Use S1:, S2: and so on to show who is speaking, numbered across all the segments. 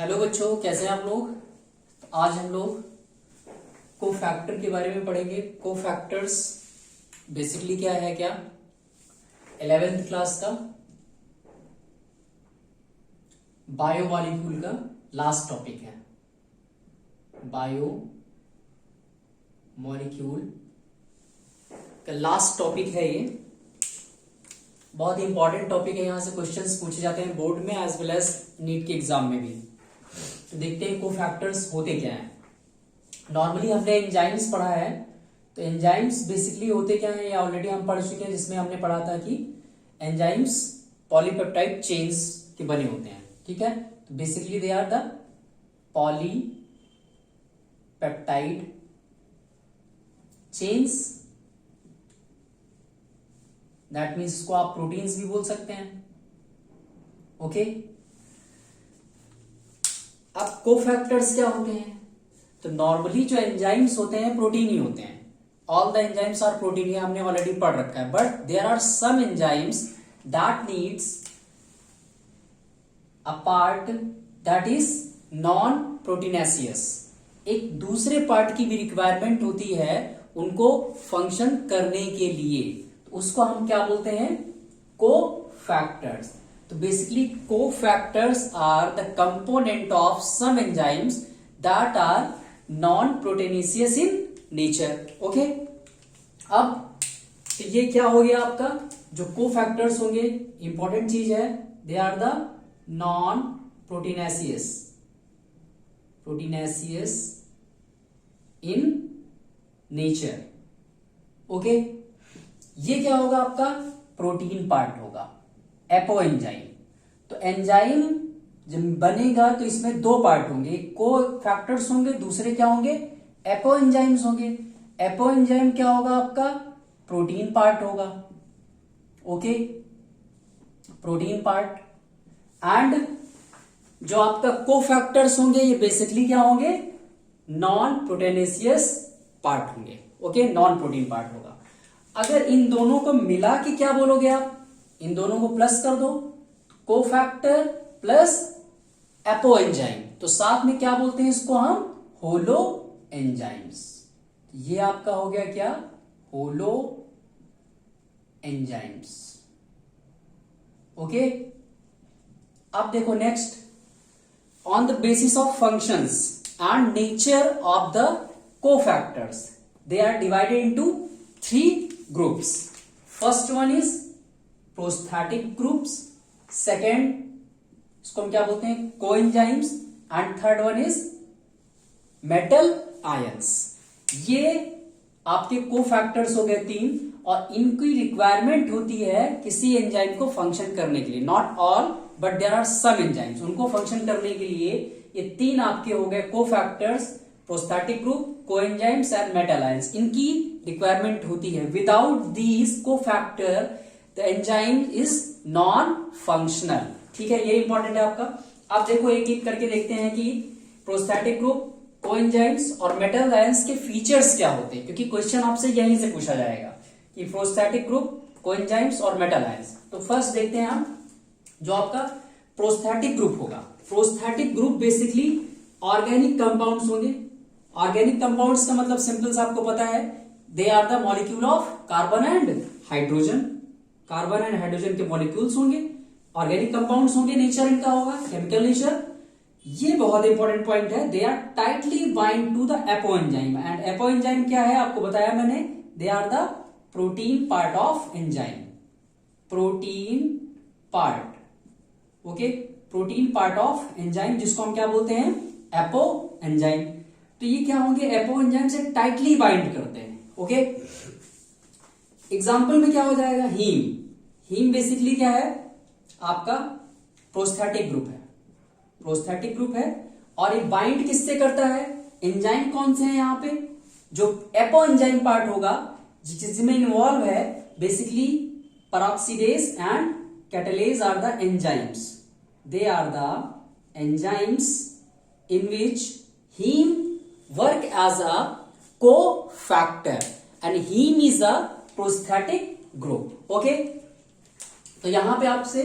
S1: Hello बच्चों, कैसे हैं आप लोग। आज हम लोग कोफैक्टर के बारे में पढ़ेंगे। कोफैक्टर्स बेसिकली क्या है, 11th क्लास का बायोमॉलिक्यूल का लास्ट टॉपिक है। बायोमॉलिक्यूल का लास्ट टॉपिक है। ये बहुत इंपॉर्टेंट टॉपिक है। यहां से क्वेश्चंस पूछे जाते हैं बोर्ड में एज वेल एज नीट के एग्जाम में भी। तो देखते हैं कोफैक्टर्स होते क्या हैं। नॉर्मली हमने एंजाइम्स पढ़ा है, तो एंजाइम्स बेसिकली होते क्या हैं ये ऑलरेडी हम पढ़ चुके हैं, जिसमें हमने पढ़ा था कि एंजाइम्स पॉलीपेप्टाइड चेन्स के बने होते हैं। ठीक है, तो basically they are the polypeptide chains. That means इसको आप प्रोटीन्स भी बोल सकते हैं। ओके, अब कोफैक्टर्स क्या होते हैं। तो नॉर्मली जो एंजाइम्स होते हैं प्रोटीन ही होते हैं। All the enzymes are protein, ये हमने ऑलरेडी पढ़ रखा है। But there are some enzymes that needs a part that is non proteinaceous. एक दूसरे पार्ट की भी रिक्वायरमेंट होती है उनको फंक्शन करने के लिए, तो उसको हम क्या बोलते हैं, कोफैक्टर्स। तो basically cofactors are the component of some enzymes that are non proteinaceous in nature. Okay, अब तो ये क्या हो गया आपका, जो कोफैक्टर्स होंगे, इंपॉर्टेंट चीज है, they are the non proteinaceous in nature. Okay, ये क्या होगा आपका, प्रोटीन पार्ट होगा, एपो एंजाइम। तो एंजाइम जब बनेगा तो इसमें दो पार्ट होंगे, कोफैक्टर्स होंगे, दूसरे क्या होंगे, एपो एंजाइम्स होंगे। एपो एंजाइम क्या होगा आपका, प्रोटीन पार्ट होगा। Okay, protein part. एंड जो आपका कोफैक्टर्स होंगे ये बेसिकली क्या होंगे, नॉन प्रोटीनेसियस पार्ट होंगे। ओके, नॉन प्रोटीन पार्ट होगा। अगर इन दोनों को मिला के क्या बोलोगे आप, इन दोनों को प्लस कर दो, कोफैक्टर प्लस एपो एंजाइम, तो साथ में क्या बोलते हैं इसको हम, होलो एंजाइम्स। ये आपका हो गया क्या, होलो एंजाइम्स। ओके, अब देखो next, on the basis of functions and nature of the cofactors they are divided into 3 groups. First one is prosthetic groups, second इसको हम क्या बोलते हैं, coenzymes, and third one is metal ions. ये आपके cofactors हो गए 3, और इनकी रिक्वायरमेंट होती है किसी एंजाइम को फंक्शन करने के लिए। Not all but there are some enzymes, उनको फंक्शन करने के लिए ये 3 आपके हो गए cofactors, prosthetic group, coenzymes and metal ions. इनकी रिक्वायरमेंट होती है। Without these cofactor the enzyme is non functional. ठीक है, ये इंपॉर्टेंट है आपका। अब देखो एक एक करके देखते हैं कि प्रोस्थेटिक ग्रुप, कोएंजाइम्स और मेटल आयंस के फीचर्स क्या होते हैं, क्योंकि क्वेश्चन आपसे यहीं से पूछा जाएगा कि प्रोस्थेटिक ग्रुप, कोएंजाइम्स और मेटल आयंस। तो फर्स्ट देखते हैं हम जो आपका प्रोस्थेटिक ग्रुप होगा। Prosthetic group basically organic compounds होंगे। ऑर्गेनिक कंपाउंड्स का मतलब सिंपल सा आपको पता है, they are the molecule of carbon and hydrogen. Carbon and hydrogen के मॉलिक्यूल्स होंगे, ऑर्गेनिक कंपाउंड्स होंगे, नेचर इनका होगा केमिकल नेचर। ये बहुत इंपॉर्टेंट पॉइंट है, they are tightly bind to the apo enzyme. And apo enzyme क्या है आपको बताया मैंने, they are the protein part of enzyme. Protein part, okay, protein part of enzyme, जिसको हम क्या बोलते हैं, एपो एंजाइम। तो ये क्या होंगे, एपो एंजाइम से टाइटली बाइंड करते हैं। ओके, एग्जाम्पल में क्या हो जाएगा, हीम। हीम बेसिकली क्या है आपका, प्रोस्थेटिक ग्रुप है। प्रोस्थेटिक ग्रुप है, और ये बाइंड किससे करता है, एंजाइम कौन से हैं यहाँ पे, जो एपो एंजाइम पार्ट होगा, जिसमें इन्वॉल्व है basically peroxidase and catalase are the enzymes. They are the enzymes in which heme work as a cofactor and heme is a prosthetic group. Okay, तो यहां पे आपसे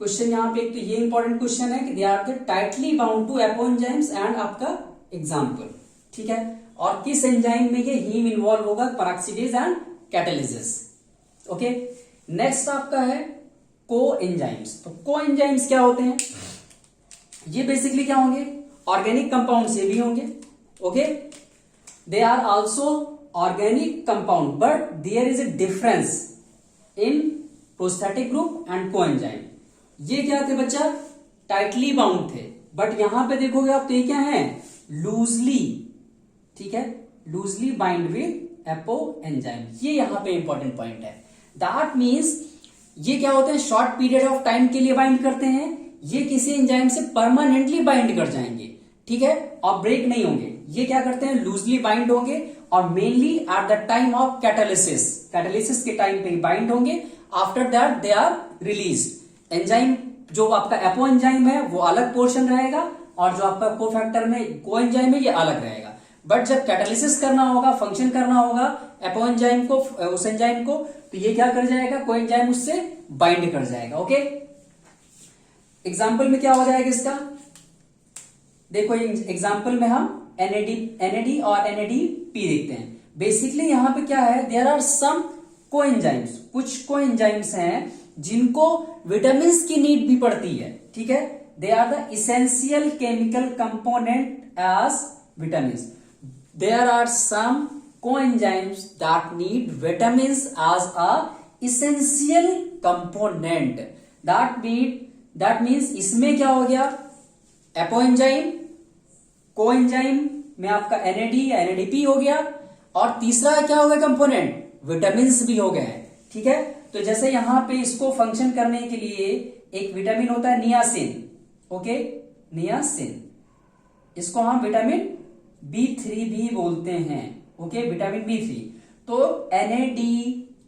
S1: क्वेश्चन यहाँ पे एक तो ये इंपॉर्टेंट क्वेश्चन है कि they are the tightly bound to apo enzymes and आपका एग्जाम्पल, ठीक है। और किस एंजाइम में ये हीम इन्वॉल्व होगा, पेरोक्सिडेज एंड कैटालिसिस, ओके। नेक्स्ट आपका है को एंजाइम्स। तो को एंजाइम्स क्या होते हैं, ये बेसिकली क्या होंगे, ऑर्गेनिक कंपाउंड ये भी होंगे, okay. They are also organic compound but there is a difference in prosthetic group and coenzyme. ये क्या थे बच्चा, टाइटली बाउंड थे, बट यहां पे देखोगे आप तो ये क्या है, लूजली, ठीक है, loosely bind with apo enzyme. ये यहां पे इंपॉर्टेंट पॉइंट है। दैट मीन्स ये क्या होते हैं, शॉर्ट पीरियड ऑफ टाइम के लिए बाइंड करते हैं, ये किसी एंजाइम से परमानेंटली बाइंड कर जाएंगे, ठीक है, और ब्रेक नहीं होंगे। ये क्या करते हैं, लूजली बाइंड होंगे और mainly at the time of catalysis, catalysis के टाइम पे ही बाइंड होंगे। After that they are release. Enzyme जो आपका एपो एंजाइम है वो अलग पोर्शन रहेगा और जो आपका कोफैक्टर में को एंजाइम है ये अलग रहेगा। बट जब कैटालिसिस करना होगा, फंक्शन करना होगा एपो एंजाइम को, उस एंजाइम को, तो ये क्या कर जाएगा, को एंजाइम उससे बाइंड कर जाएगा, ओके। एग्जाम्पल में क्या हो जाएगा इसका, देखो एग्जाम्पल में हम NAD और NADP देखते हैं। बेसिकली यहां पे क्या है, देयर आर सम कोएंजाइम्स, कुछ कोएंजाइम्स हैं जिनको विटामिन की नीड भी पड़ती है, ठीक है। They are the essential chemical component as vitamin. There are some coenzymes that need vitamins as a essential component. That means इसमें क्या हो गया, एपो एंजाइम, को एंजाइम में आपका NAD या NADP हो गया, और तीसरा क्या हो गया कंपोनेंट, विटामिन भी हो गए, ठीक है। तो जैसे यहां पे इसको फंक्शन करने के लिए एक विटामिन होता है नियासिन, ओके, नियासिन, इसको हम विटामिन B3 भी बोलते हैं, ओके, विटामिन B3। तो NAD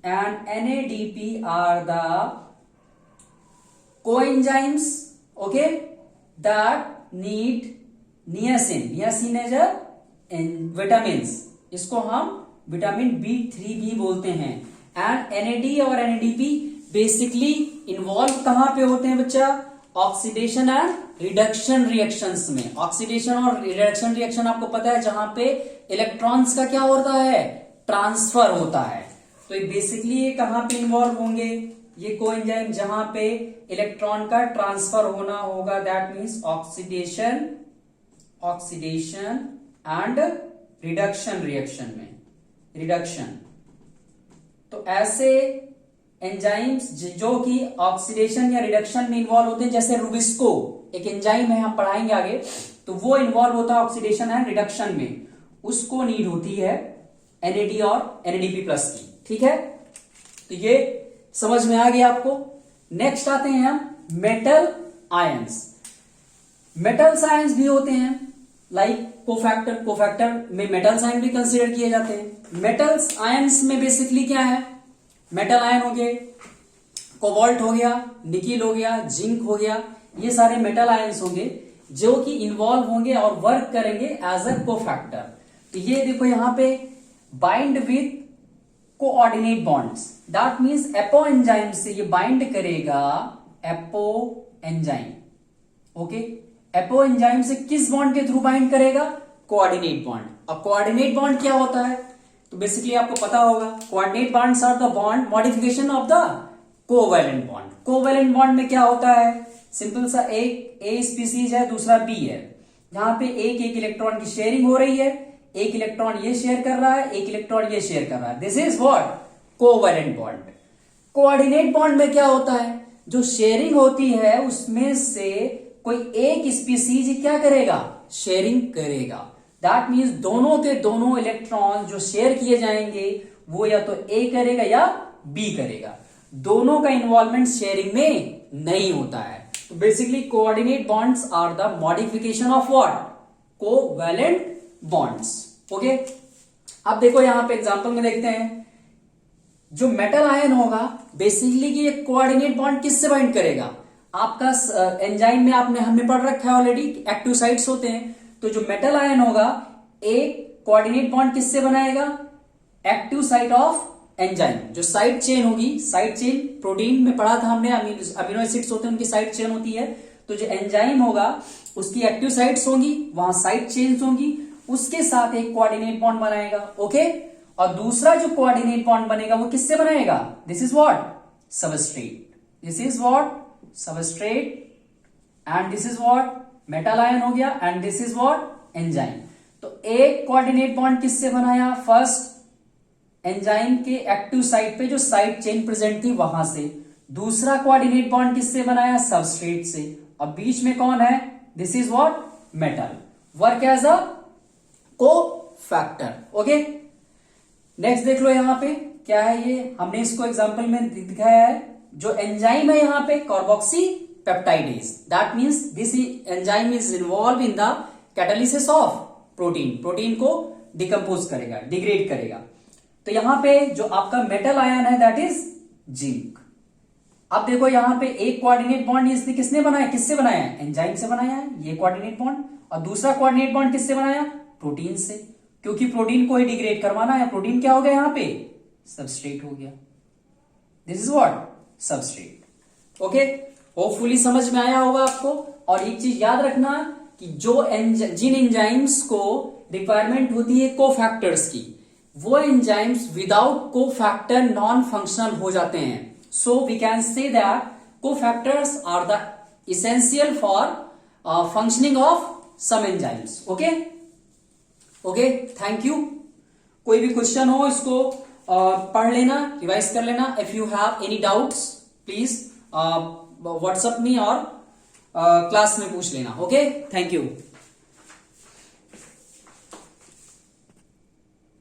S1: and NADP are the coenzymes, okay, that need niacin. Niacin as a vitamin, इसको हम विटामिन B3 भी बोलते हैं। एंड NAD और NADP बेसिकली इन्वॉल्व कहां पे होते हैं बच्चा, ऑक्सीडेशन एंड रिडक्शन रिएक्शंस में। ऑक्सीडेशन और रिडक्शन रिएक्शन आपको पता है, जहां पे इलेक्ट्रॉन्स का क्या होता है, ट्रांसफर होता है। तो बेसिकली ये कहां पे इन्वॉल्व होंगे, ये कोएंजाइम जहां पे इलेक्ट्रॉन का ट्रांसफर होना होगा, that means oxidation and reduction reaction में, रिडक्शन। तो ऐसे एंजाइम्स जो कि ऑक्सीडेशन या रिडक्शन में इन्वॉल्व होते हैं, जैसे रुबिस्को एक एंजाइम है, हम पढ़ाएंगे आगे, तो वो इन्वॉल्व होता है ऑक्सीडेशन एंड रिडक्शन में, उसको नीड होती है NAD और NADP प्लस की, ठीक है। तो ये समझ में आ गया आपको। नेक्स्ट आते हैं हम मेटल आयंस। मेटल्स आयंस भी होते हैं लाइक कोफैक्टर में मेटल्स आयन भी कंसीडर किए जाते हैं। मेटल्स आयंस में बेसिकली क्या है, मेटल आयन हो गए, कोबाल्ट हो गया, निकिल हो गया, जिंक हो गया, ये सारे मेटल आयंस होंगे जो कि इन्वॉल्व होंगे और वर्क करेंगे एज अ कोफैक्टर। तो ये देखो यहां पे bind with coordinate bonds, that means apoenzyme से ये बाइंड करेगा apoenzyme, okay. Apoenzyme से किस बॉन्ड के थ्रू बाइंड करेगा, कोऑर्डिनेट बॉन्ड। अब कोऑर्डिनेट बॉन्ड क्या होता है, तो बेसिकली आपको पता होगा, coordinate bonds are the bond modification of the covalent bond. Covalent bond में क्या होता है, सिंपल सा, एक A स्पीसीज है, दूसरा B है, जहां पे एक इलेक्ट्रॉन की शेयरिंग हो रही है, एक इलेक्ट्रॉन ये शेयर कर रहा है, एक इलेक्ट्रॉन ये शेयर कर रहा है, this is what, covalent bond. Coordinate bond में क्या होता है, जो शेयरिंग होती है उसमें से कोई एक स्पीसीज क्या करेगा, शेयरिंग करेगा। दैट मीन्स दोनों के दोनों इलेक्ट्रॉन जो शेयर किए जाएंगे वो या तो A करेगा या B करेगा, दोनों का इन्वॉल्वमेंट शेयरिंग में नहीं होता है। तो basically coordinate bonds are the modification of what, covalent bonds, okay. अब देखो यहां पे एग्जांपल में देखते हैं, जो मेटल आयन होगा बेसिकली ये कोऑर्डिनेट बॉन्ड किससे बाइंड करेगा, आपका एंजाइम में हमने पढ़ रखा है ऑलरेडी, एक्टिव साइट्स होते हैं। तो जो मेटल आयन होगा एक कोऑर्डिनेट बॉन्ड किससे बनाएगा, एक्टिव साइट ऑफ एंजाइम, जो साइड चेन होगी, साइड चेन प्रोटीन में पढ़ा था हमने, अमीनो एसिड्स होते हैं उनकी साइड चेन होती है, तो जो एंजाइम होगा उसकी एक्टिव साइट्स होंगी, वहां साइड चेन्स होंगी, उसके साथ एक कोऑर्डिनेट बॉन्ड बनाएगा, ओके। और दूसरा जो कोऑर्डिनेट बॉन्ड बनेगा वो किससे बनाएगा, this is what, substrate, this is what substrate, and this is what metal ion हो गया, and this is what enzyme. तो एक कोऑर्डिनेट बॉन्ड किससे बनाया, फर्स्ट एंजाइम के एक्टिव साइट पे जो साइड चेन प्रेजेंट थी वहां से, दूसरा कोऑर्डिनेट बॉन्ड किससे बनाया, सबस्ट्रेट से, और बीच में कौन है, this is what metal, work as a cofactor, okay. Next देख लो यहां पे क्या है, ये हमने इसको एग्जांपल में दिखाया है, जो एंजाइम है यहां पे carboxy peptidase, that means this enzyme is involve in the catalysis of protein, protein को डिकम्पोज करेगा, डिग्रेड करेगा। तो यहां पे जो आपका मेटल आयन है दैट इज जिंक। अब देखो यहां पे एक कोऑर्डिनेट बॉन्ड इसने किसने बनाया, किससे बनाया है, एंजाइम से बनाया है ये कोऑर्डिनेट बॉन्ड, और दूसरा कोऑर्डिनेट बॉन्ड किससे बनाया, प्रोटीन से, क्योंकि प्रोटीन को ही डिग्रेड करवाना है। प्रोटीन क्या हो गया यहां पे, सबस्ट्रेट हो गया, this is what substrate, okay. Hopefully समझ में आया होगा आपको। और एक चीज याद रखना कि जो जिन एंजाइम्स को रिक्वायरमेंट होती है कोफैक्टर्स की, वो enzymes without cofactor non functional हो जाते हैं। So we can say that cofactors are the essential for functioning of some enzymes, okay okay, thank you. कोई भी क्वेश्चन हो इसको पढ़ लेना, रिवाइज कर लेना। If you have any doubts please WhatsApp में और क्लास में पूछ लेना, ओके, थैंक यू।